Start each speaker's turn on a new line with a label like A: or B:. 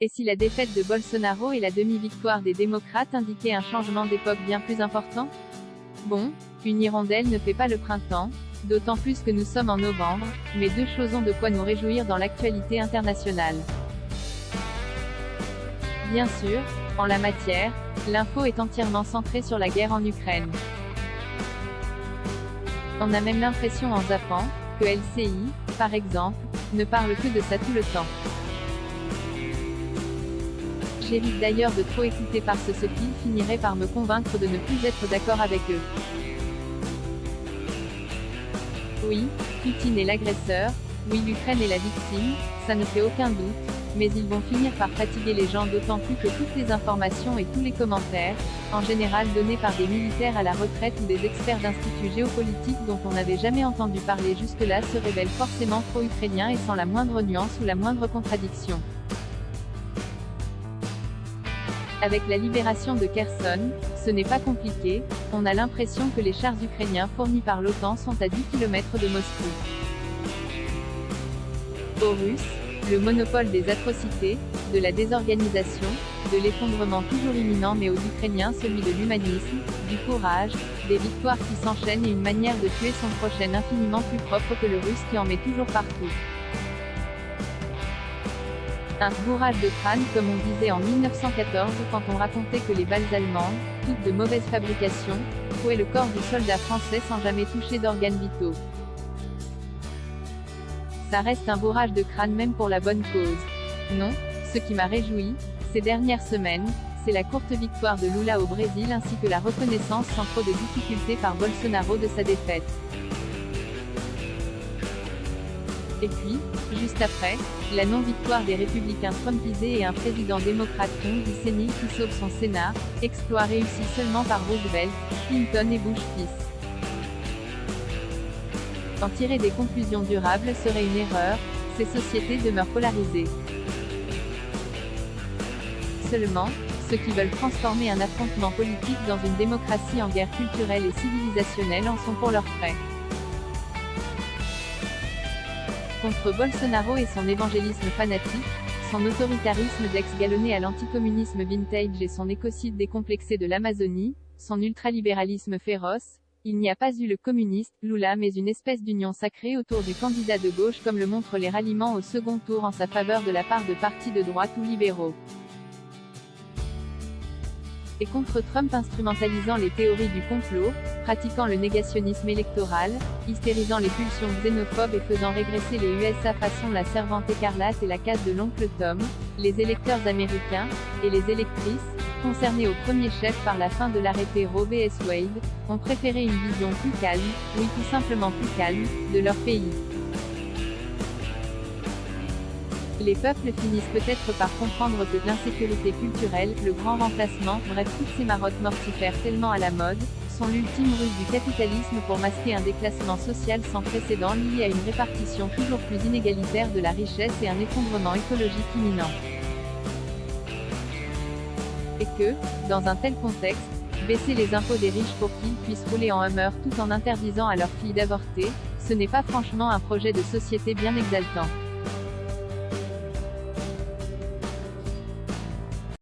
A: Et si la défaite de Bolsonaro et la demi-victoire des démocrates indiquaient un changement d'époque bien plus important? Bon, une hirondelle ne fait pas le printemps, d'autant plus que nous sommes en novembre, mais deux choses ont de quoi nous réjouir dans l'actualité internationale. Bien sûr, en la matière, l'info est entièrement centrée sur la guerre en Ukraine. On a même l'impression en zappant, que LCI, par exemple, ne parle que de ça tout le temps. J'évite d'ailleurs de trop écouter parce que ce qui finirait par me convaincre de ne plus être d'accord avec eux. Oui, Poutine est l'agresseur, oui l'Ukraine est la victime, ça ne fait aucun doute, mais ils vont finir par fatiguer les gens d'autant plus que toutes les informations et tous les commentaires, en général donnés par des militaires à la retraite ou des experts d'instituts géopolitiques dont on n'avait jamais entendu parler jusque-là se révèlent forcément pro-ukrainiens et sans la moindre nuance ou la moindre contradiction. Avec la libération de Kherson, ce n'est pas compliqué, on a l'impression que les chars ukrainiens fournis par l'OTAN sont à 10 km de Moscou. Aux Russes, le monopole des atrocités, de la désorganisation, de l'effondrement toujours imminent, mais aux Ukrainiens celui de l'humanisme, du courage, des victoires qui s'enchaînent et une manière de tuer son prochain infiniment plus propre que le russe qui en met toujours partout. Un bourrage de crâne comme on disait en 1914 quand on racontait que les balles allemandes, toutes de mauvaise fabrication, trouaient le corps du soldat français sans jamais toucher d'organes vitaux. Ça reste un bourrage de crâne même pour la bonne cause. Non, ce qui m'a réjoui, ces dernières semaines, c'est la courte victoire de Lula au Brésil ainsi que la reconnaissance sans trop de difficultés par Bolsonaro de sa défaite. Et puis, juste après, la non-victoire des républicains trumpisés et un président démocrate sénile qui sauve son Sénat, exploit réussi seulement par Roosevelt, Clinton et Bush fils. En tirer des conclusions durables serait une erreur, ces sociétés demeurent polarisées. Seulement, ceux qui veulent transformer un affrontement politique dans une démocratie en guerre culturelle et civilisationnelle en sont pour leurs frais. Contre Bolsonaro et son évangélisme fanatique, son autoritarisme d'ex-galonné à l'anticommunisme vintage et son écocide décomplexé de l'Amazonie, son ultralibéralisme féroce, il n'y a pas eu le communiste, Lula mais une espèce d'union sacrée autour du candidat de gauche comme le montrent les ralliements au second tour en sa faveur de la part de partis de droite ou libéraux. Et contre Trump instrumentalisant les théories du complot, pratiquant le négationnisme électoral, hystérisant les pulsions xénophobes et faisant régresser les USA façon la servante écarlate et la case de l'oncle Tom, les électeurs américains, et les électrices, concernés au premier chef par la fin de l'arrêté Roe v. Wade, ont préféré une vision plus calme, oui tout simplement plus calme, de leur pays. Les peuples finissent peut-être par comprendre que l'insécurité culturelle, le grand remplacement, bref toutes ces marottes mortifères tellement à la mode, sont l'ultime ruse du capitalisme pour masquer un déclassement social sans précédent lié à une répartition toujours plus inégalitaire de la richesse et un effondrement écologique imminent. Et que, dans un tel contexte, baisser les impôts des riches pour qu'ils puissent rouler en Hummer tout en interdisant à leurs filles d'avorter, ce n'est pas franchement un projet de société bien exaltant.